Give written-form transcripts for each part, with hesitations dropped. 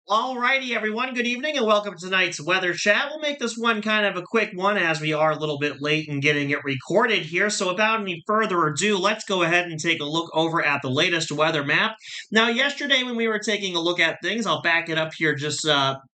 Alrighty, everyone. Good evening and welcome to tonight's weather chat. We'll make this one kind of a quick one as we are a little bit late in getting it recorded here. So, without any further ado, let's go ahead and take a look over at the latest weather map. Now, yesterday when we were taking a look at things, I'll back it up here.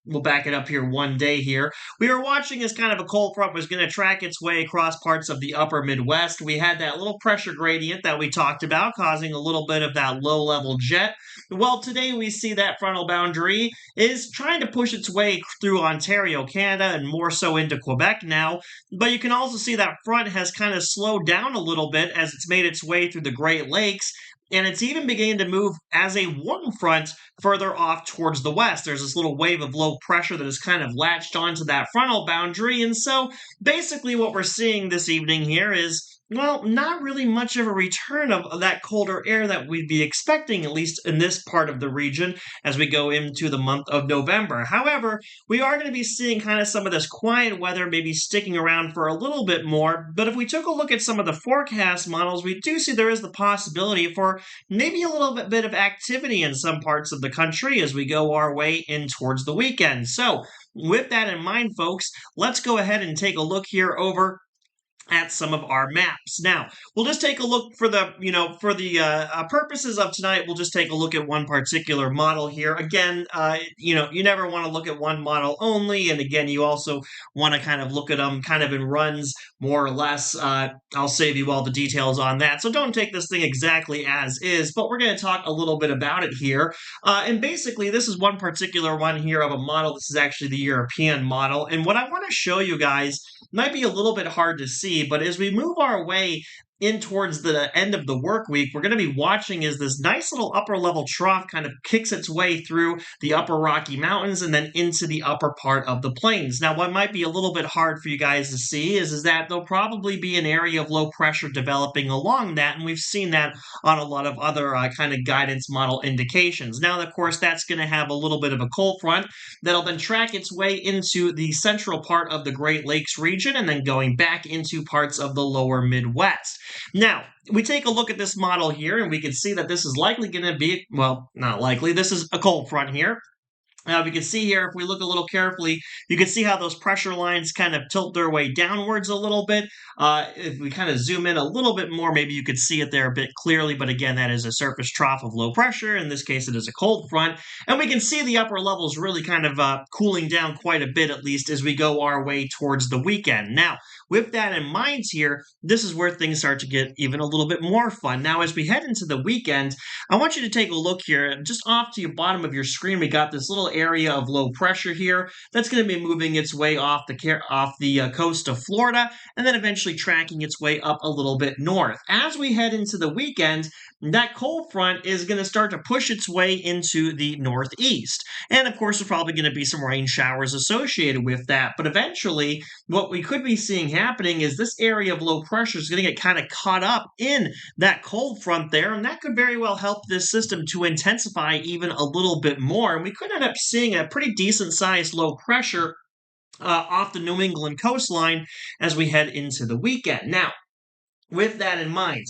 We'll back it up here one day here. We were watching as kind of a cold front was going to track its way across parts of the upper Midwest. We had that little pressure gradient that we talked about, causing a little bit of that low-level jet. Well, today we see that frontal boundary is trying to push its way through Ontario, Canada, and more so into Quebec now. But you can also see that front has kind of slowed down a little bit as it's made its way through the Great Lakes. And it's even beginning to move as a warm front further off towards the west. There's this little wave of low pressure that has kind of latched onto that frontal boundary. And so basically, what we're seeing this evening here is well, not really much of a return of that colder air that we'd be expecting, at least in this part of the region, as we go into the month of November. However, we are going to be seeing kind of some of this quiet weather maybe sticking around for a little bit more. But if we took a look at some of the forecast models, we do see there is the possibility for maybe a little bit of activity in some parts of the country as we go our way in towards the weekend. So, with that in mind, folks, let's go ahead and take a look here over at some of our maps. Now, we'll just take a look for the purposes of tonight. We'll just take a look at one particular model here. Again, you never want to look at one model only, and again, you also want to kind of look at them kind of in runs, more or less. I'll save you all the details on that, so don't take this thing exactly as is. But we're going to talk a little bit about it here, and basically, this is one particular one here of a model. This is actually the European model, and what I want to show you guys might be a little bit hard to see, but as we move our way in towards the end of the work week, we're going to be watching as this nice little upper level trough kind of kicks its way through the upper Rocky Mountains and then into the upper part of the plains. Now, what might be a little bit hard for you guys to see is that there'll probably be an area of low pressure developing along that, and we've seen that on a lot of other kind of guidance model indications. Now, of course, that's going to have a little bit of a cold front that'll then track its way into the central part of the Great Lakes region and then going back into parts of the lower Midwest. Now, we take a look at this model here, and we can see that this is likely going to be, well, not likely, this is a cold front here. We can see here, if we look a little carefully, you can see how those pressure lines kind of tilt their way downwards a little bit. If we kind of zoom in a little bit more, maybe you could see it there a bit clearly, but again, that is a surface trough of low pressure. In this case, it is a cold front. And we can see the upper levels really kind of cooling down quite a bit, at least, as we go our way towards the weekend. Now, with that in mind here, this is where things start to get even a little bit more fun. Now, as we head into the weekend, I want you to take a look here. Just off to your bottom of your screen, we got this little area of low pressure here that's going to be moving its way off the coast of Florida and then eventually tracking its way up a little bit north. As we head into the weekend, that cold front is going to start to push its way into the northeast. And of course, there's probably going to be some rain showers associated with that. But eventually, what we could be seeing happening is this area of low pressure is going to get kind of caught up in that cold front there. And that could very well help this system to intensify even a little bit more. And we could end up seeing a pretty decent sized low pressure off the New England coastline as we head into the weekend. Now, with that in mind,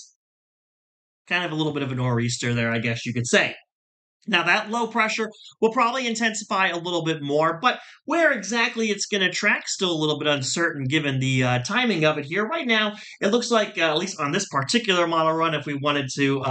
kind of a little bit of a nor'easter there, I guess you could say. Now, that low pressure will probably intensify a little bit more, but where exactly it's going to track, still a little bit uncertain given the timing of it here. Right now, it looks like, at least on this particular model run, if we wanted to,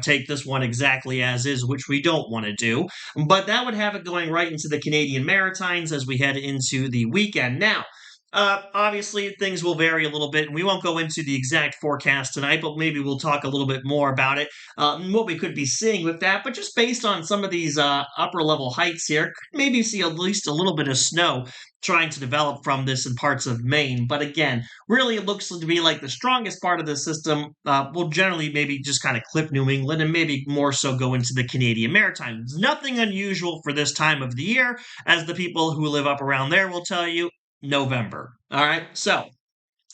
take this one exactly as is, which we don't want to do, but that would have it going right into the Canadian Maritimes as we head into the weekend. Now, obviously, things will vary a little bit, and we won't go into the exact forecast tonight, but maybe we'll talk a little bit more about it, what we could be seeing with that. But just based on some of these upper level heights here, could maybe see at least a little bit of snow trying to develop from this in parts of Maine. But again, really it looks to be like the strongest part of the system will generally maybe just kind of clip New England and maybe more so go into the Canadian Maritimes. Nothing unusual for this time of the year, as the people who live up around there will tell you. November. All right. So,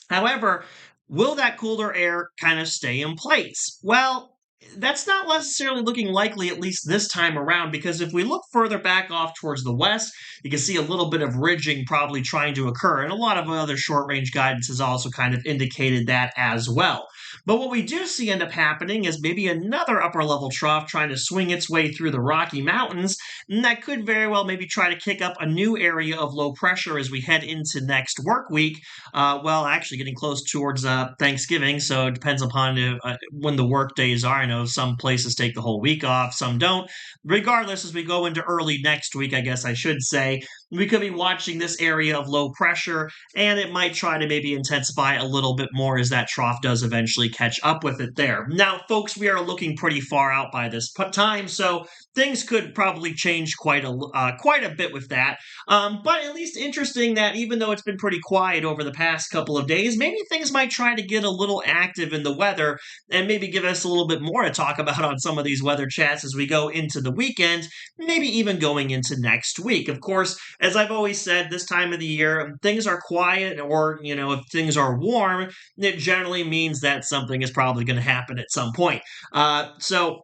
however, will that cooler air kind of stay in place? Well, that's not necessarily looking likely, at least this time around, because if we look further back off towards the west, you can see a little bit of ridging probably trying to occur. And a lot of other short range guidance has also kind of indicated that as well. But what we do see end up happening is maybe another upper level trough trying to swing its way through the Rocky Mountains, and that could very well maybe try to kick up a new area of low pressure as we head into next work week. Well, actually getting close towards Thanksgiving, so it depends upon when the work days are. I know some places take the whole week off, some don't. Regardless, as we go into early next week, I guess I should say, we could be watching this area of low pressure, and it might try to maybe intensify a little bit more as that trough does eventually catch up with it there. Now, folks, we are looking pretty far out by this time, so things could probably change quite a bit with that. But at least interesting that even though it's been pretty quiet over the past couple of days, maybe things might try to get a little active in the weather and maybe give us a little bit more to talk about on some of these weather chats as we go into the weekend, maybe even going into next week. Of course, as I've always said, this time of the year, things are quiet, or, if things are warm, it generally means that something is probably going to happen at some point. So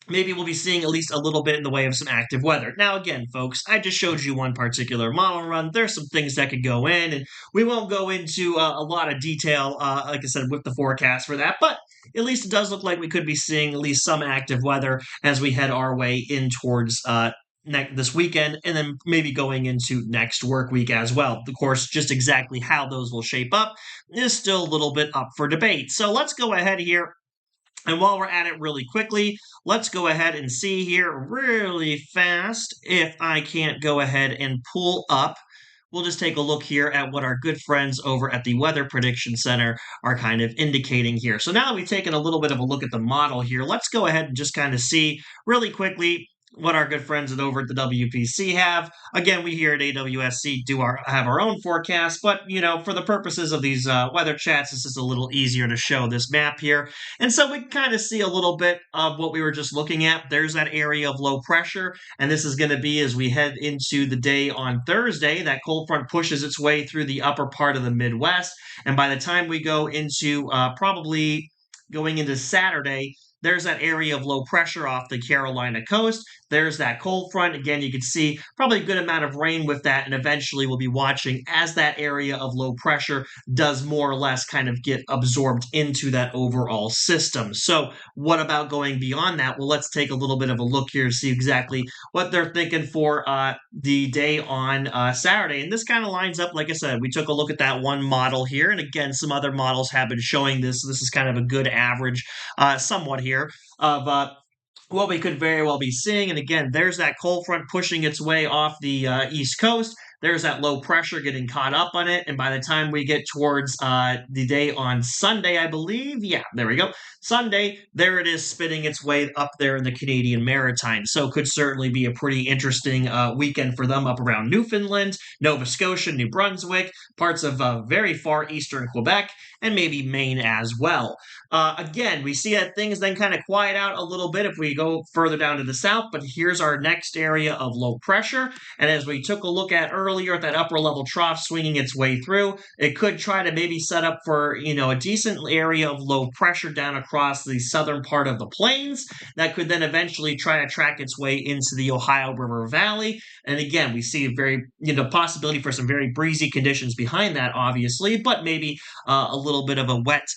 maybe we'll be seeing at least a little bit in the way of some active weather. Now, again, folks, I just showed you one particular model run. There's some things that could go in, and we won't go into a lot of detail, like I said, with the forecast for that, but at least it does look like we could be seeing at least some active weather as we head our way in towards this weekend, and then maybe going into next work week as well. Of course, just exactly how those will shape up is still a little bit up for debate. So let's go ahead here. And while we're at it really quickly, let's go ahead and see here really fast if I can't go ahead and pull up. We'll just take a look here at what our good friends over at the Weather Prediction Center are kind of indicating here. So now that we've taken a little bit of a look at the model here, let's go ahead and just kind of see really quickly what our good friends over at the WPC have. Again, we here at AWSC have our own forecast, but for the purposes of these weather chats, this is a little easier to show this map here. And so we can kind of see a little bit of what we were just looking at. There's that area of low pressure, and this is going to be as we head into the day on Thursday. That cold front pushes its way through the upper part of the Midwest, and by the time we go into probably going into Saturday, there's that area of low pressure off the Carolina coast. There's that cold front. Again, you can see probably a good amount of rain with that, and eventually we'll be watching as that area of low pressure does more or less kind of get absorbed into that overall system. So what about going beyond that? Well, let's take a little bit of a look here to see exactly what they're thinking for the day on Saturday. And this kind of lines up, like I said, we took a look at that one model here, and again, some other models have been showing this. This is kind of a good average, somewhat here, of what we could very well be seeing. And again, there's that cold front pushing its way off the East Coast. There's that low pressure getting caught up on it. And by the time we get towards the day on Sunday, I believe, yeah, there we go. Sunday, there it is spinning its way up there in the Canadian Maritime. So could certainly be a pretty interesting weekend for them up around Newfoundland, Nova Scotia, New Brunswick, parts of very far eastern Quebec, and maybe Maine as well. Again, we see that things then kind of quiet out a little bit if we go further down to the south, but here's our next area of low pressure. And as we took a look at earlier at that upper level trough swinging its way through, it could try to maybe set up for, a decent area of low pressure down across the southern part of the plains that could then eventually try to track its way into the Ohio River Valley. And again, we see a very, possibility for some very breezy conditions behind that, obviously, but maybe a little bit of a wet,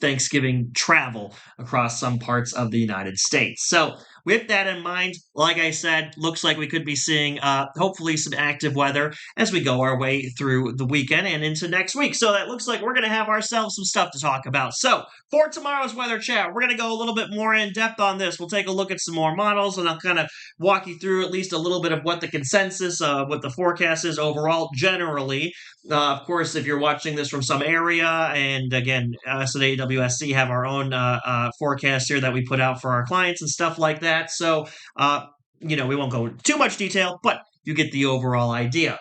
Thanksgiving travel across some parts of the United States. So with that in mind, like I said, looks like we could be seeing hopefully some active weather as we go our way through the weekend and into next week. So that looks like we're going to have ourselves some stuff to talk about. So for tomorrow's weather chat, we're going to go a little bit more in depth on this. We'll take a look at some more models, and I'll kind of walk you through at least a little bit of what the consensus, what the forecast is overall generally. Of course, if you're watching this from some area, and again, us at AWSC have our own forecast here that we put out for our clients and stuff like that. So, we won't go into too much detail, but you get the overall idea.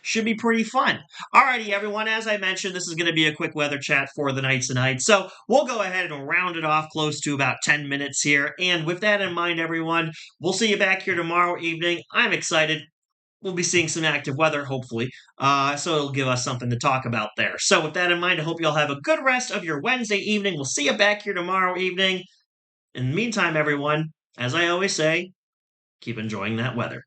Should be pretty fun. Alrighty, everyone. As I mentioned, this is going to be a quick weather chat for the night tonight. So we'll go ahead and round it off close to about 10 minutes here. And with that in mind, everyone, we'll see you back here tomorrow evening. I'm excited. We'll be seeing some active weather, hopefully, so it'll give us something to talk about there. So with that in mind, I hope you all have a good rest of your Wednesday evening. We'll see you back here tomorrow evening. In the meantime, everyone, as I always say, keep enjoying that weather.